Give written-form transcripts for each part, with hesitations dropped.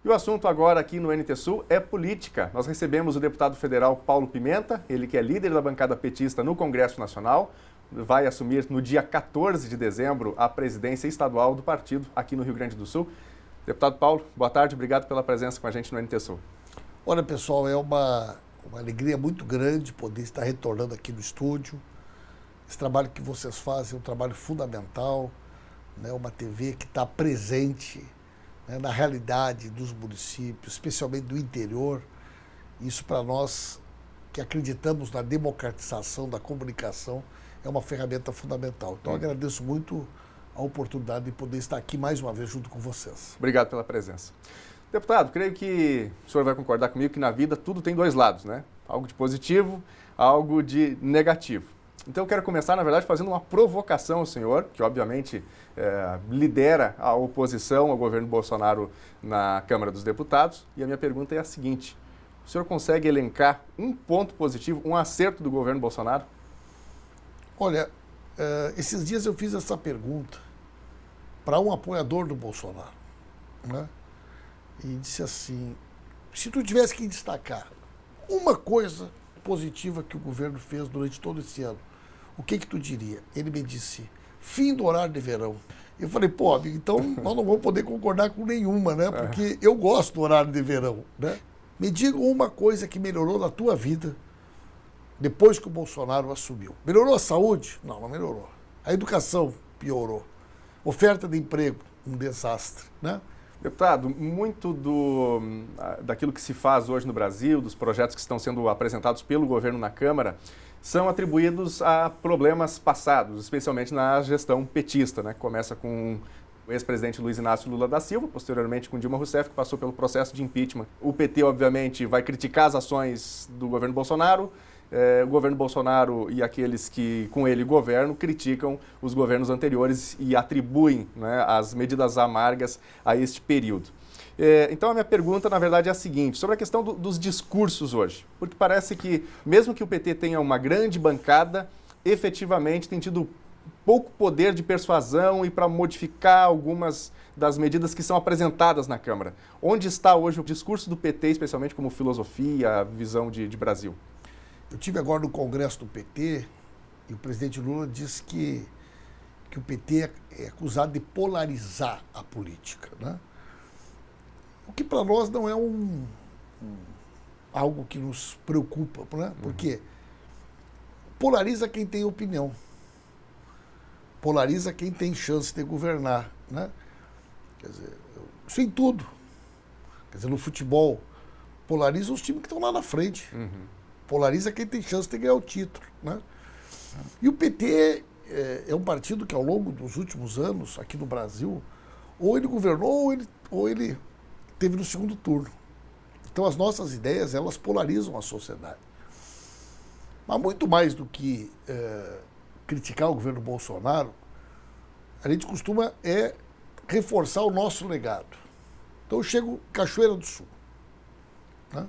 E o assunto agora aqui no NT Sul é política. Nós recebemos o deputado federal Paulo Pimenta, ele que é líder da bancada petista no Congresso Nacional, vai assumir no dia 14 de dezembro a presidência estadual do partido aqui no Rio Grande do Sul. Deputado Paulo, boa tarde, obrigado pela presença com a gente no NT Sul. Olha, pessoal, é uma alegria muito grande poder estar retornando aqui no estúdio. Esse trabalho que vocês fazem é um trabalho fundamental, né? Uma TV que está presente, né, na realidade dos municípios, especialmente do interior. Isso para nós que acreditamos na democratização da comunicação é uma ferramenta fundamental. Então, eu agradeço muito a oportunidade de poder estar aqui mais uma vez junto com vocês. Obrigado pela presença. Deputado, creio que o senhor vai concordar comigo que na vida tudo tem dois lados, né? Algo de positivo, algo de negativo. Então eu quero começar, na verdade, fazendo uma provocação ao senhor, que obviamente lidera a oposição ao governo Bolsonaro na Câmara dos Deputados. E a minha pergunta é a seguinte: o senhor consegue elencar um ponto positivo, um acerto do governo Bolsonaro? Olha, esses dias eu fiz essa pergunta para um apoiador do Bolsonaro, né? E disse assim: se tu tivesse que destacar uma coisa positiva que o governo fez durante todo esse ano, o que tu diria? Ele me disse: fim do horário de verão. Eu falei: pô, amigo, então nós não vamos poder concordar com nenhuma, né? Porque eu gosto do horário de verão, né? Me diga uma coisa que melhorou na tua vida depois que o Bolsonaro assumiu. Melhorou a saúde? Não, não melhorou. A educação piorou. Oferta de emprego, um desastre, né? Deputado, muito daquilo que se faz hoje no Brasil, dos projetos que estão sendo apresentados pelo governo na Câmara, são atribuídos a problemas passados, especialmente na gestão petista, né? Começa com o ex-presidente Luiz Inácio Lula da Silva, posteriormente com Dilma Rousseff, que passou pelo processo de impeachment. O PT, obviamente, vai criticar as ações do governo Bolsonaro. O governo Bolsonaro e aqueles que com ele governam criticam os governos anteriores e atribuem, né, as medidas amargas a este período. Então a minha pergunta, na verdade, é a seguinte, sobre a questão dos discursos hoje, porque parece que, mesmo que o PT tenha uma grande bancada, efetivamente tem tido pouco poder de persuasão e para modificar algumas das medidas que são apresentadas na Câmara. Onde está hoje o discurso do PT, especialmente como filosofia, visão de Brasil? Eu tive agora no Congresso do PT e o presidente Lula disse que o PT é acusado de polarizar a política, né? O que para nós não é algo que nos preocupa, né? Porque polariza quem tem opinião, polariza quem tem chance de governar, né? Quer dizer, isso em tudo. Quer dizer, no futebol, polariza os times que estão lá na frente. Polariza quem tem chance de ganhar o título, né? E o PT é um partido que, ao longo dos últimos anos, aqui no Brasil, ou ele governou ou ele teve no segundo turno. Então, as nossas ideias, elas polarizam a sociedade. Mas muito mais do que criticar o governo Bolsonaro, a gente costuma reforçar o nosso legado. Então, eu chego em Cachoeira do Sul, né?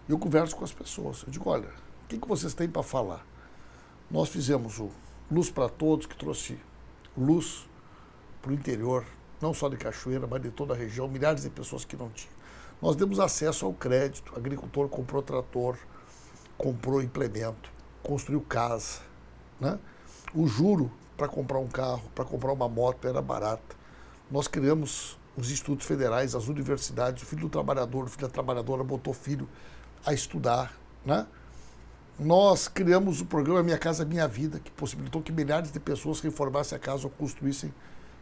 Eu converso com as pessoas. Eu digo: olha, o que vocês têm para falar? Nós fizemos o Luz para Todos, que trouxe luz para o interior, não só de Cachoeira, mas de toda a região, milhares de pessoas que não tinham. Nós demos acesso ao crédito, o agricultor comprou trator, comprou implemento, construiu casa, né? O juro para comprar um carro, para comprar uma moto era barato. Nós criamos os institutos federais, as universidades, o filho do trabalhador, o filho da trabalhadora botou filho a estudar, né? Nós criamos o programa Minha Casa Minha Vida, que possibilitou que milhares de pessoas reformassem a casa ou construíssem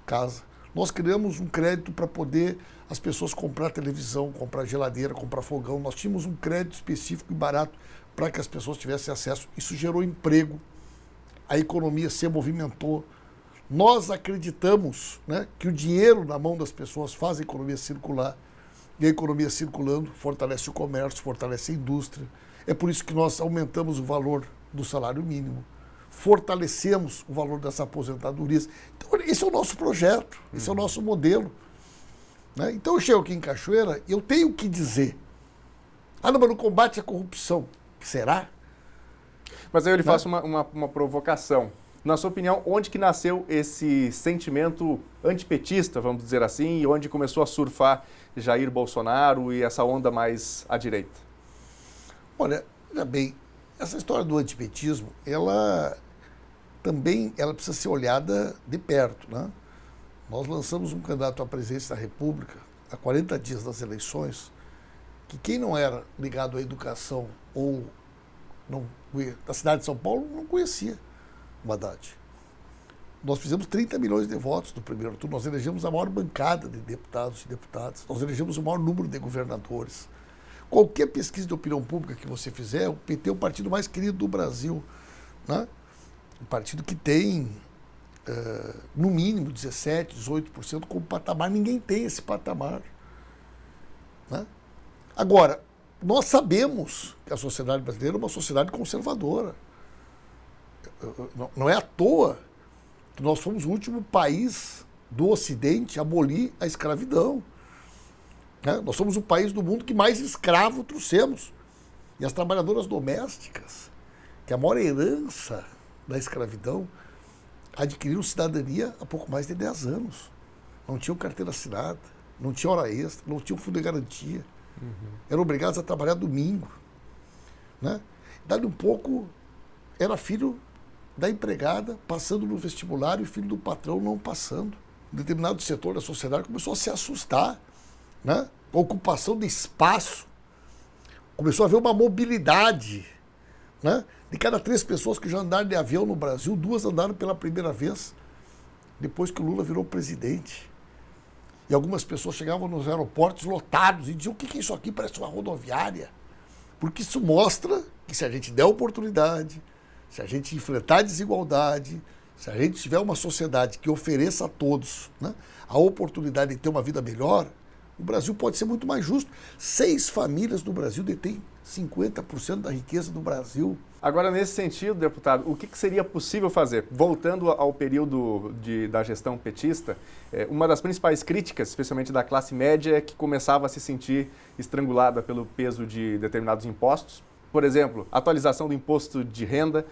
casa. Nós criamos um crédito para poder as pessoas comprar televisão, comprar geladeira, comprar fogão. Nós tínhamos um crédito específico e barato para que as pessoas tivessem acesso. Isso gerou emprego, a economia se movimentou. Nós acreditamos, né, que o dinheiro na mão das pessoas faz a economia circular. E a economia circulando fortalece o comércio, fortalece a indústria. É por isso que nós aumentamos o valor do salário mínimo, fortalecemos o valor das aposentadorias. Então, esse é o nosso projeto, esse é o nosso modelo, né? Então, eu chego aqui em Cachoeira e eu tenho que dizer: ah, não, mas no combate à corrupção, será? Mas aí eu lhe faço uma provocação. Na sua opinião, onde que nasceu esse sentimento antipetista, vamos dizer assim, e onde começou a surfar Jair Bolsonaro e essa onda mais à direita? Olha, veja bem, essa história do antipetismo, ela precisa ser olhada de perto, né? Nós lançamos um candidato à presidência da República há 40 dias das eleições, que quem não era ligado à educação ou da cidade de São Paulo não conhecia o Haddad. Nós fizemos 30 milhões de votos no primeiro turno, nós elegemos a maior bancada de deputados e deputadas, nós elegemos o maior número de governadores. Qualquer pesquisa de opinião pública que você fizer, o PT é o partido mais querido do Brasil, né? Um partido que tem, no mínimo, 17%, 18% como patamar. Ninguém tem esse patamar, né? Agora, nós sabemos que a sociedade brasileira é uma sociedade conservadora. Não é à toa que nós fomos o último país do Ocidente a abolir a escravidão, né? Nós somos o país do mundo que mais escravo trouxemos. E as trabalhadoras domésticas, que é a maior herança da escravidão, adquiriram cidadania há pouco mais de 10 anos. Não tinham carteira assinada, não tinham hora extra, não tinham fundo de garantia. Eram obrigados a trabalhar domingo, né? Dali um pouco, era filho da empregada passando no vestibular e filho do patrão não passando. Um determinado setor da sociedade começou a se assustar, né? A ocupação de espaço. Começou a haver uma mobilidade, né? De cada 3 pessoas que já andaram de avião no Brasil, 2 andaram pela primeira vez depois que o Lula virou presidente. E algumas pessoas chegavam nos aeroportos lotados e diziam: o que é isso aqui? Parece uma rodoviária. Porque isso mostra que se a gente der oportunidade, se a gente enfrentar a desigualdade, se a gente tiver uma sociedade que ofereça a todos, né, a oportunidade de ter uma vida melhor, o Brasil pode ser muito mais justo. 6 famílias do Brasil detêm 50% da riqueza do Brasil. Agora, nesse sentido, deputado, o que seria possível fazer? Voltando ao período da gestão petista, uma das principais críticas, especialmente da classe média, é que começava a se sentir estrangulada pelo peso de determinados impostos. Por exemplo, atualização do imposto de renda,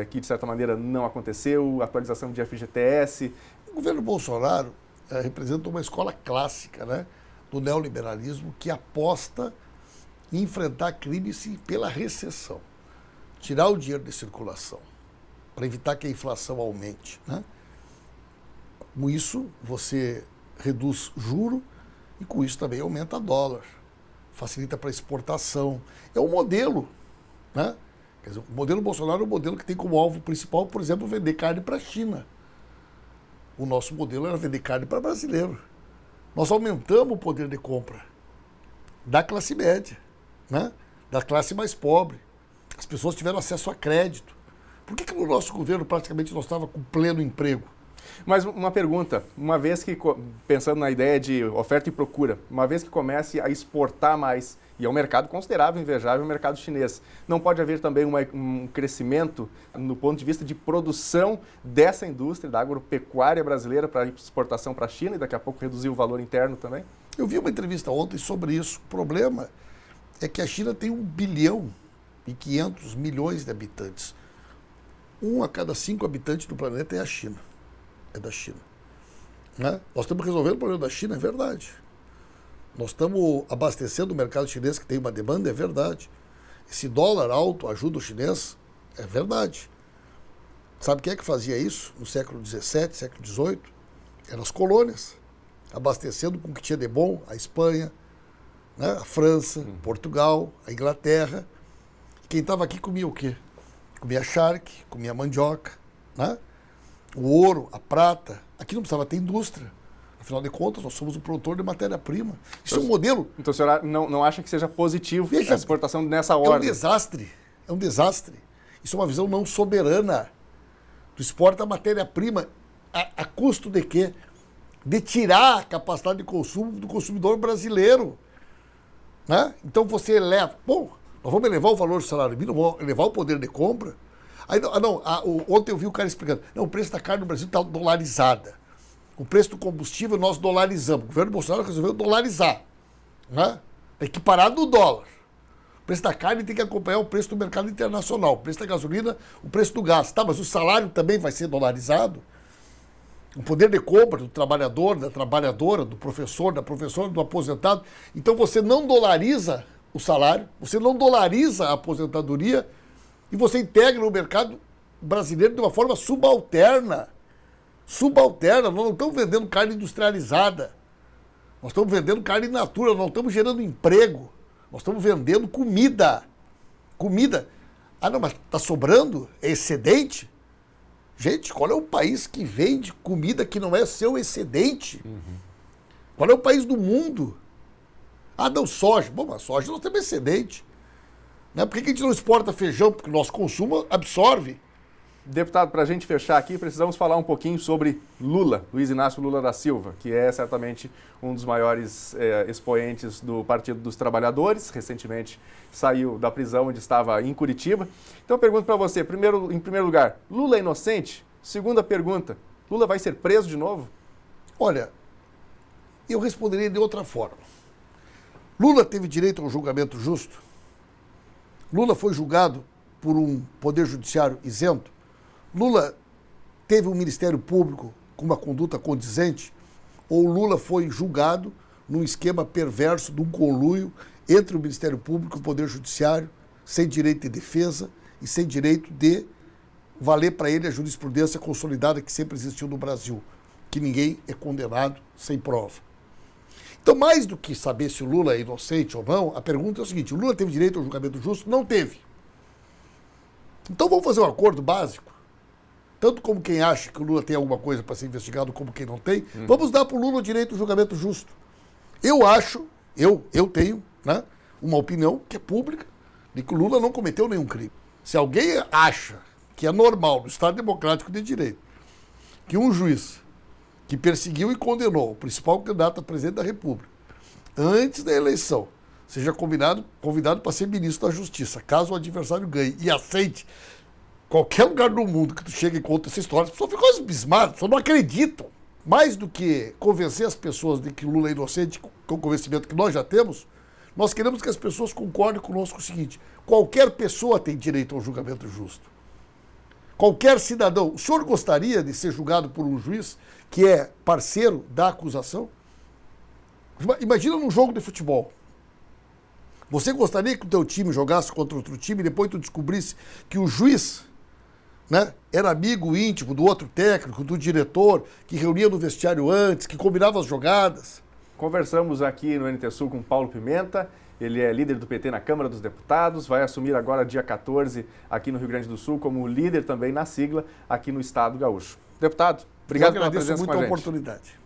que de certa maneira não aconteceu, atualização de FGTS. O governo Bolsonaro representa uma escola clássica, né, do neoliberalismo, que aposta em enfrentar crimes pela recessão. Tirar o dinheiro de circulação, para evitar que a inflação aumente, né? Com isso, você reduz juro e com isso também aumenta dólar, facilita para exportação. É um modelo, né? Quer dizer, o modelo Bolsonaro é um modelo que tem como alvo principal, por exemplo, vender carne para a China. O nosso modelo era vender carne para brasileiro. Nós aumentamos o poder de compra da classe média, né? Da classe mais pobre. As pessoas tiveram acesso a crédito. Por que no nosso governo praticamente nós estávamos com pleno emprego? Mas uma pergunta, uma vez que, pensando na ideia de oferta e procura, uma vez que comece a exportar mais, e é um mercado considerável, invejável, o mercado chinês, não pode haver também um crescimento no ponto de vista de produção dessa indústria, da agropecuária brasileira para exportação para a China e daqui a pouco reduzir o valor interno também? Eu vi uma entrevista ontem sobre isso. O problema é que a China tem 1,5 bilhão de habitantes. 1 a cada 5 habitantes do planeta é a China. É da China, né? Nós estamos resolvendo o problema da China, é verdade. Nós estamos abastecendo o mercado chinês que tem uma demanda, é verdade. Esse dólar alto ajuda o chinês, é verdade. Sabe quem é que fazia isso no século XVII, século XVIII? Eram as colônias, abastecendo com o que tinha de bom a Espanha, né? A França, Portugal, a Inglaterra. Quem estava aqui comia o quê? Comia charque, comia mandioca, né? O ouro, a prata. Aqui não precisava ter indústria. Afinal de contas, nós somos um produtor de matéria-prima. Isso é um modelo... Então o senhor não acha que seja positivo a exportação nessa ordem? É um desastre. Isso é uma visão não soberana. Tu exporta matéria-prima a custo de quê? De tirar a capacidade de consumo do consumidor brasileiro, né? Então você eleva... Bom, nós vamos elevar o valor do salário mínimo, vamos elevar o poder de compra. Aí, ontem eu vi o cara explicando, não, o preço da carne no Brasil está dolarizada. O preço do combustível nós dolarizamos. O governo Bolsonaro resolveu dolarizar, né? Tem que parar no dólar. O preço da carne tem que acompanhar o preço do mercado internacional, o preço da gasolina, o preço do gás. Tá, mas o salário também vai ser dolarizado? O poder de compra do trabalhador, da trabalhadora, do professor, da professora, do aposentado. Então você não dolariza o salário, você não dolariza a aposentadoria e você integra no mercado brasileiro de uma forma subalterna. Subalterna. Nós não estamos vendendo carne industrializada. Nós estamos vendendo carne in natura, nós não estamos gerando emprego. Nós estamos vendendo comida. Comida. Ah, não, mas está sobrando? É excedente? Gente, qual é o país que vende comida que não é seu excedente? Qual é o país do mundo? Ah, não, soja. Bom, mas soja nós temos excedente. Né? Por que a gente não exporta feijão? Porque o nosso consumo absorve. Deputado, para a gente fechar aqui, precisamos falar um pouquinho sobre Lula, Luiz Inácio Lula da Silva, que é certamente um dos maiores expoentes do Partido dos Trabalhadores. Recentemente saiu da prisão onde estava em Curitiba. Então eu pergunto para você, em primeiro lugar, Lula é inocente? Segunda pergunta, Lula vai ser preso de novo? Olha, eu responderia de outra forma. Lula teve direito a um julgamento justo? Lula foi julgado por um poder judiciário isento? Lula teve um Ministério Público com uma conduta condizente? Ou Lula foi julgado num esquema perverso de um conluio entre o Ministério Público e o Poder Judiciário, sem direito de defesa e sem direito de valer para ele a jurisprudência consolidada que sempre existiu no Brasil, que ninguém é condenado sem prova. Então, mais do que saber se o Lula é inocente ou não, a pergunta é o seguinte: o Lula teve direito ao julgamento justo? Não teve. Então vamos fazer um acordo básico. Tanto como quem acha que o Lula tem alguma coisa para ser investigado, como quem não tem, vamos dar para o Lula o direito ao julgamento justo. Eu acho, eu tenho, né, uma opinião que é pública, de que o Lula não cometeu nenhum crime. Se alguém acha que é normal no Estado Democrático de Direito que um juiz que perseguiu e condenou o principal candidato a presidente da República, antes da eleição, seja convidado para ser ministro da Justiça, caso o adversário ganhe e aceite qualquer lugar do mundo que tu chega e conta essa história, as pessoas ficam abismadas, as pessoas não acreditam. Mais do que convencer as pessoas de que Lula é inocente, com o convencimento que nós já temos, nós queremos que as pessoas concordem conosco o seguinte: qualquer pessoa tem direito ao julgamento justo. Qualquer cidadão. O senhor gostaria de ser julgado por um juiz que é parceiro da acusação? Imagina num jogo de futebol. Você gostaria que o teu time jogasse contra outro time e depois tu descobrisse que o juiz, né, era amigo íntimo do outro técnico, do diretor, que reunia no vestiário antes, que combinava as jogadas? Conversamos aqui no NT Sul com Paulo Pimenta. Ele é líder do PT na Câmara dos Deputados, vai assumir agora dia 14 aqui no Rio Grande do Sul como líder também na sigla aqui no Estado Gaúcho. Deputado, obrigado pela presença com a gente. Eu agradeço muito a oportunidade.